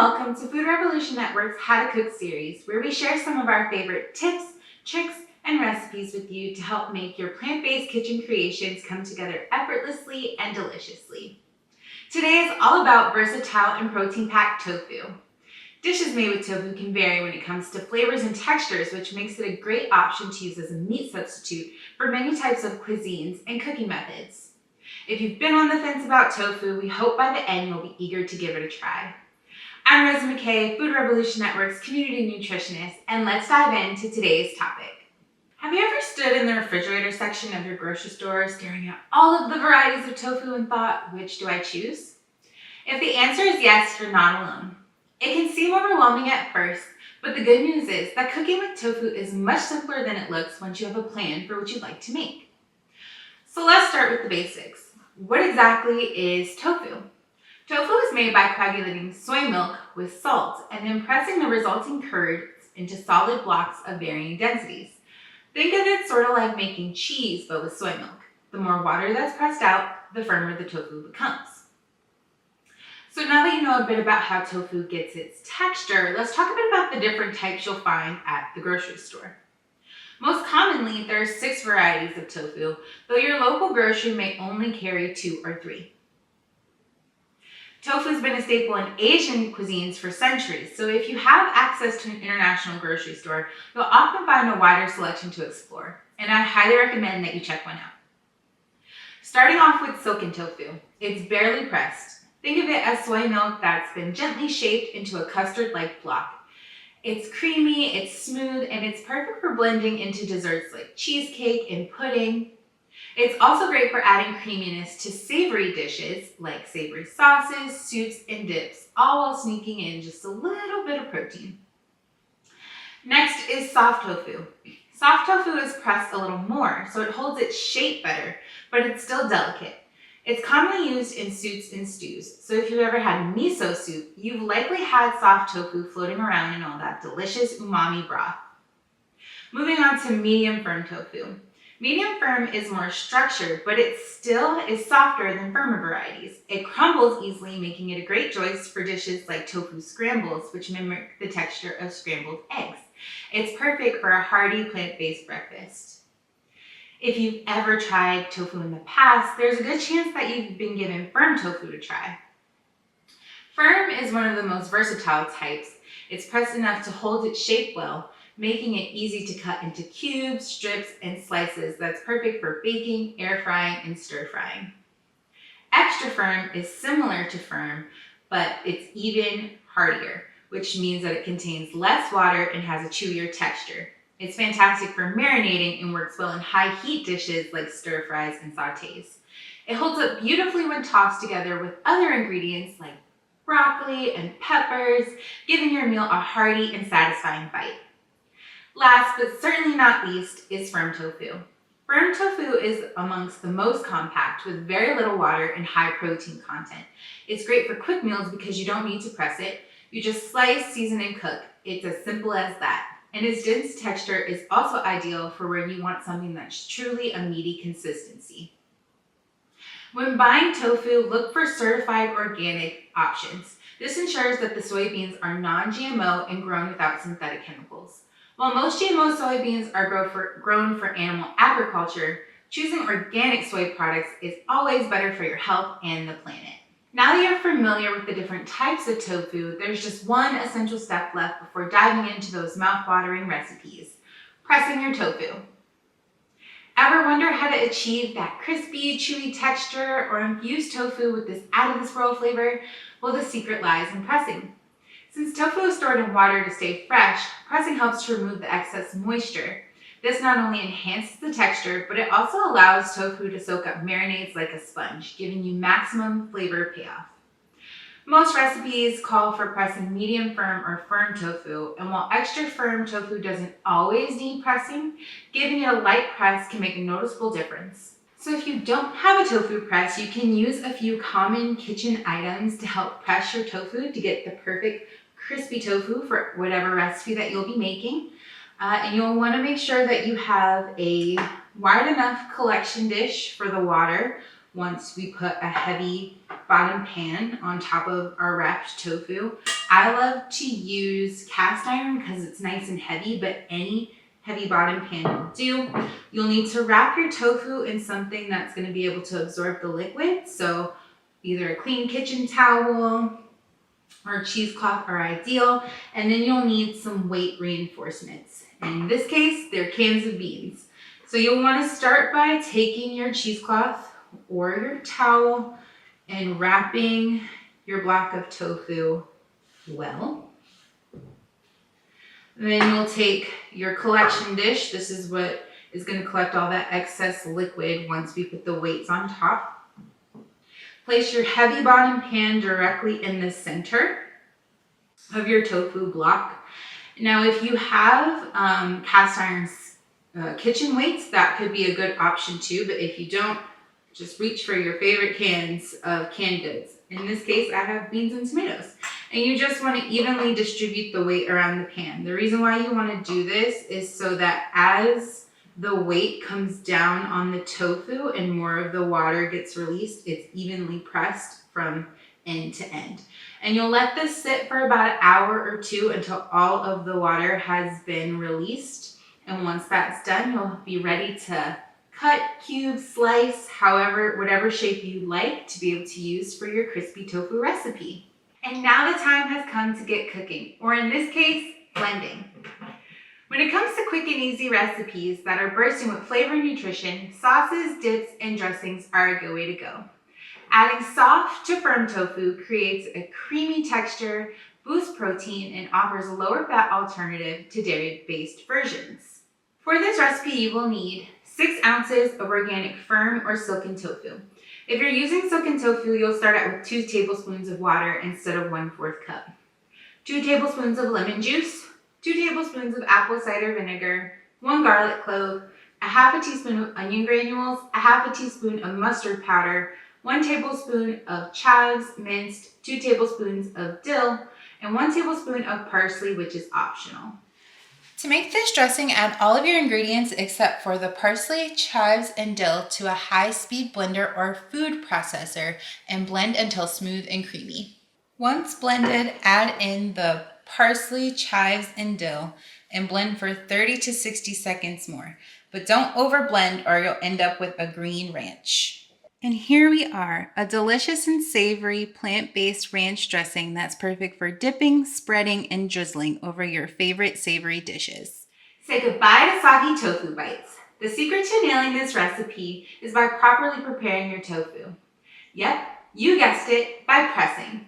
welcome to Food Revolution Network's How to Cook series, where we share some of our favorite tips, tricks, and recipes with you to help make your plant-based kitchen creations come together effortlessly and deliciously. Today is all about versatile and protein-packed tofu. Dishes made with tofu can vary when it comes to flavors and textures, which makes it a great option to use as a meat substitute for many types of cuisines and cooking methods. If you've been on the fence about tofu, we hope by the end you'll be eager to give it a try. I'm Rosie Mackay, Food Revolution Network's community nutritionist, and let's dive into today's topic. Have you ever stood in the refrigerator section of your grocery store staring at all of the varieties of tofu and thought, which do I choose? If the answer is yes, you're not alone. It can seem overwhelming at first, but the good news is that cooking with tofu is much simpler than it looks once you have a plan for what you'd like to make. So let's start with the basics. What exactly is tofu? Tofu is made by coagulating soy milk with salt and then pressing the resulting curds into solid blocks of varying densities. Think of it sort of like making cheese but with soy milk. The more water that's pressed out, the firmer the tofu becomes. So now that you know a bit about how tofu gets its texture, let's talk a bit about the different types you'll find at the grocery store. Most commonly, there are 6 varieties of tofu, though your local grocery may only carry 2 or 3. Tofu has been a staple in Asian cuisines for centuries, so if you have access to an international grocery store, you'll often find a wider selection to explore, and I highly recommend that you check one out. Starting off with silken tofu, it's barely pressed. Think of it as soy milk that's been gently shaped into a custard-like block. It's creamy, it's smooth, and it's perfect for blending into desserts like cheesecake and pudding. It's also great for adding creaminess to savory dishes like savory sauces, soups, and dips, all while sneaking in just a little bit of protein. Next is soft tofu. Soft tofu is pressed a little more, so it holds its shape better, but it's still delicate. It's commonly used in soups and stews, so if you've ever had miso soup, you've likely had soft tofu floating around in all that delicious umami broth. Moving on to medium firm tofu. Medium firm is more structured, but it still is softer than firmer varieties. It crumbles easily, making it a great choice for dishes like tofu scrambles, which mimic the texture of scrambled eggs. It's perfect for a hearty plant-based breakfast. If you've ever tried tofu in the past, there's a good chance that you've been given firm tofu to try. Firm is one of the most versatile types. It's pressed enough to hold its shape well, making it easy to cut into cubes, strips, and slices that's perfect for baking, air frying, and stir frying. Extra firm is similar to firm, but it's even heartier, which means that it contains less water and has a chewier texture. It's fantastic for marinating and works well in high heat dishes like stir fries and sautés. It holds up beautifully when tossed together with other ingredients like broccoli and peppers, giving your meal a hearty and satisfying bite. Last but certainly not least is firm tofu. Firm tofu is amongst the most compact with very little water and high protein content. It's great for quick meals because you don't need to press it. You just slice, season, and cook. It's as simple as that. And its dense texture is also ideal for when you want something that's truly a meaty consistency. When buying tofu, look for certified organic options. This ensures that the soybeans are non-GMO and grown without synthetic chemicals. While most GMO soybeans are grown for animal agriculture, choosing organic soy products is always better for your health and the planet. Now that you're familiar with the different types of tofu, there's just one essential step left before diving into those mouth-watering recipes: pressing your tofu. Ever wonder how to achieve that crispy, chewy texture or infuse tofu with this out-of-this-world flavor? Well, the secret lies in pressing. Since tofu is stored in water to stay fresh, pressing helps to remove the excess moisture. This not only enhances the texture, but it also allows tofu to soak up marinades like a sponge, giving you maximum flavor payoff. Most recipes call for pressing medium firm or firm tofu, and while extra firm tofu doesn't always need pressing, giving it a light press can make a noticeable difference. So if you don't have a tofu press, you can use a few common kitchen items to help press your tofu to get the perfect crispy tofu for whatever recipe that you'll be making. And you'll want to make sure that you have a wide enough collection dish for the water once we put a heavy bottom pan on top of our wrapped tofu. I love to use cast iron because it's nice and heavy, but any heavy bottom pan will do. You'll need to wrap your tofu in something that's going to be able to absorb the liquid. So either a clean kitchen towel or cheesecloth are ideal. And then you'll need some weight reinforcements. In this case, they're cans of beans. So you'll want to start by taking your cheesecloth or your towel and wrapping your block of tofu well. Then you'll take your collection dish. This is what is going to collect all that excess liquid once we put the weights on top. Place your heavy bottom pan directly in the center of your tofu block. Now, if you have cast iron kitchen weights, that could be a good option too, but if you don't, just reach for your favorite cans of canned goods. In this case, I have beans and tomatoes. And you just want to evenly distribute the weight around the pan. The reason why you want to do this is so that as the weight comes down on the tofu and more of the water gets released, it's evenly pressed from end to end. And you'll let this sit for about an hour or two until all of the water has been released. And once that's done, you'll be ready to cut, cube, slice, whatever shape you like to be able to use for your crispy tofu recipe. And now the time has come to get cooking, or in this case, blending. When it comes to quick and easy recipes that are bursting with flavor and nutrition, sauces, dips, and dressings are a good way to go. Adding soft to firm tofu creates a creamy texture, boosts protein, and offers a lower fat alternative to dairy-based versions. For this recipe, you will need 6 ounces of organic firm or silken tofu. If you're using silken tofu, you'll start out with 2 tablespoons of water instead of 1/4 cup. 2 tablespoons of lemon juice, 2 tablespoons of apple cider vinegar, 1 garlic clove, a half a teaspoon of onion granules, a half a teaspoon of mustard powder, 1 tablespoon of chives minced, 2 tablespoons of dill, and 1 tablespoon of parsley, which is optional. To make this dressing, add all of your ingredients except for the parsley, chives, and dill to a high-speed blender or food processor and blend until smooth and creamy. Once blended, add in the parsley, chives, and dill and blend for 30 to 60 seconds more. But don't overblend or you'll end up with a green ranch. And here we are, a delicious and savory plant-based ranch dressing that's perfect for dipping, spreading, and drizzling over your favorite savory dishes. Say goodbye to soggy tofu bites. The secret to nailing this recipe is by properly preparing your tofu. Yep, you guessed it, by pressing.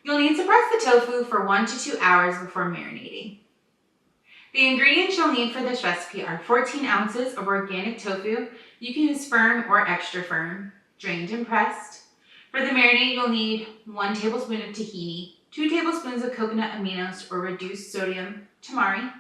You'll need to press the tofu for 1 to 2 hours before marinating. The ingredients you'll need for this recipe are 14 ounces of organic tofu. You can use firm or extra firm, drained and pressed. For the marinade, you'll need 1 tablespoon of tahini, 2 tablespoons of coconut aminos or reduced sodium tamari,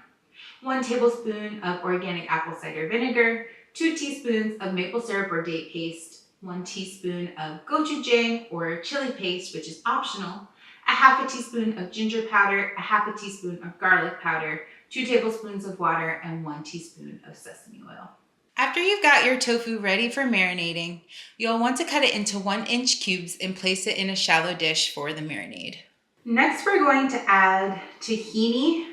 1 tablespoon of organic apple cider vinegar, 2 teaspoons of maple syrup or date paste, 1 teaspoon of gochujang or chili paste, which is optional, a half a teaspoon of ginger powder, a half a teaspoon of garlic powder, 2 tablespoons of water, and 1 teaspoon of sesame oil. After you've got your tofu ready for marinating, you'll want to cut it into 1-inch cubes and place it in a shallow dish for the marinade. Next, we're going to add tahini,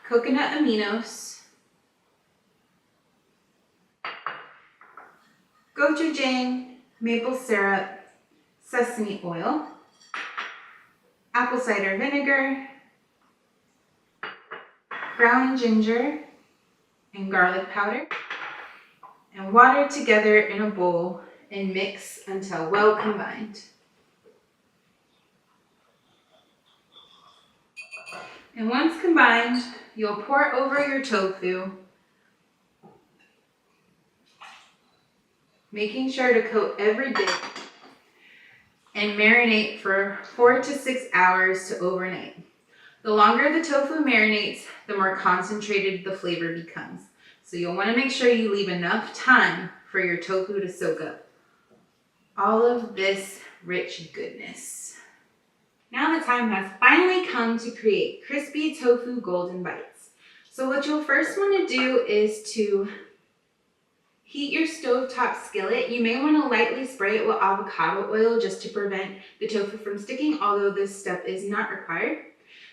coconut aminos, gochujang, maple syrup, sesame oil, apple cider vinegar, ground ginger, and garlic powder, and water together in a bowl and mix until well combined. And once combined, you'll pour over your tofu, making sure to coat every bit, and marinate for 4 to 6 hours to overnight. The longer the tofu marinates, the more concentrated the flavor becomes. So you'll want to make sure you leave enough time for your tofu to soak up all of this rich goodness. Now the time has finally come to create crispy tofu golden bites. So what you'll first want to do is to Heat your stovetop skillet. You may want to lightly spray it with avocado oil just to prevent the tofu from sticking, although this step is not required.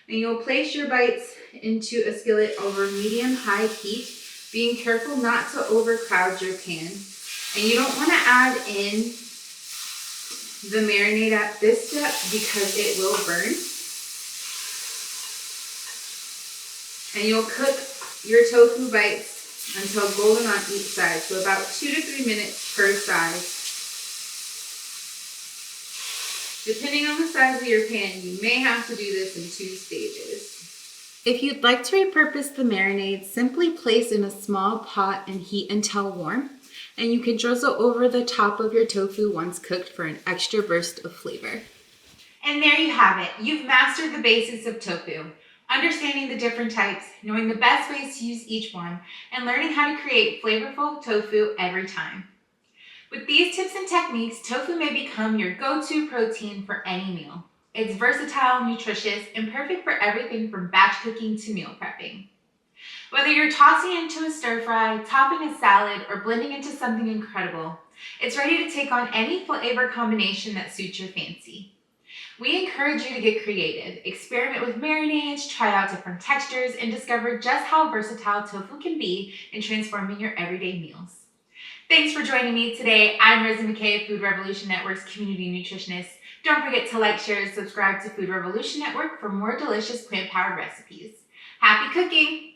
And you'll place your bites into a skillet over medium-high heat, being careful not to overcrowd your pan. And you don't want to add in the marinade at this step because it will burn. And you'll cook your tofu bites until golden on each side, so about 2 to 3 minutes per side. Depending on the size of your pan, you may have to do this in 2 stages. If you'd like to repurpose the marinade, simply place in a small pot and heat until warm, and you can drizzle over the top of your tofu once cooked for an extra burst of flavor. And there you have it. You've mastered the basics of tofu. Understanding the different types, knowing the best ways to use each one, and learning how to create flavorful tofu every time. With these tips and techniques, tofu may become your go-to protein for any meal. It's versatile, nutritious, and perfect for everything from batch cooking to meal prepping. Whether you're tossing it into a stir fry, topping a salad, or blending into something incredible, it's ready to take on any flavor combination that suits your fancy. We encourage you to get creative, experiment with marinades, try out different textures, and discover just how versatile tofu can be in transforming your everyday meals. Thanks for joining me today. I'm Rosie Mackay, Food Revolution Network's community nutritionist. Don't forget to like, share, and subscribe to Food Revolution Network for more delicious plant-powered recipes. Happy cooking!